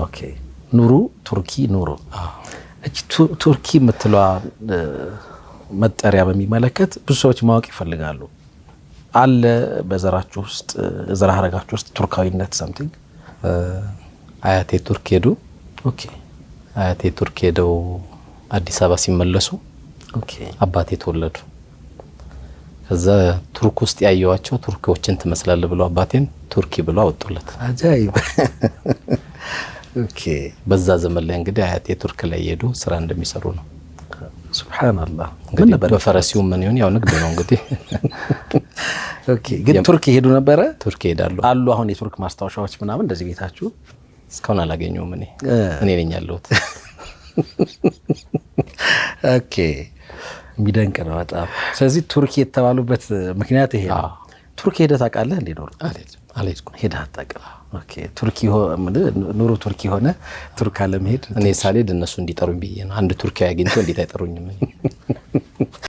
ኦኬ ኑሩ ቱርኪ ኑሩ እቺ ቱርኪ የምትለዋ መጠሪያ በሚመለከት ብዙ ሰዎች ማወቅ ይፈልጋሉ አለ በዘራችሁ ውስጥ ዘራ ሐረጋችሁ ውስጥ ቱርካዊነት something አያቴ ቱርክ ሄዱ ኦኬ አያቴ ቱርክ ሄደው አዲስ አበባ ሲመለሱ ኦኬ አባቴ ተወለዱ ከዛ ቱርክ ውስጥ ያየዋቸው ቱርኮችን ትመስላለ ብለው አባቴን ቱርኪ ብለው አወጡለት አጃይብ ኦኬ በዛ ዘመን ላይ እንግዲህ አያቴ ቱርክ ላይ ሄዱ ስራ እንደሚሰሩ ነው ሱብሃንአላህ ምን ነበር በፈረሲው ምን ይሁን ያው ንግድ ነው እንግዲህ ኦኬ ግን ቱርክ ሄዱ ነበር ቱርክ ሄዳሉ አሉ አሁን የቱርክ ማስታወሻዎች ምናምን እንደዚህ ቤታችሁ እስካሁን አላገኘውም እኔ ነኝ ያለሁት ኦኬ የሚደንቅ ነው በጣም ስለዚህ ቱርክ የተባሉበት ምክንያት ይሄ ነው ቱርክ ሄደህ ታውቃለህ እንዴ ነው አልሄድኩም ሄደህ አታውቅም ኦኬ ቱርኪ ኑሮ ቱርኪ ሆነ ቱርክ አለመሄድ እኔ ሳልሄድ እነሱ እንዲጠሩኝ ብዬ ነው አንድ ቱርኪያዊ አግኝቶ እንዴት አይጠሩኝም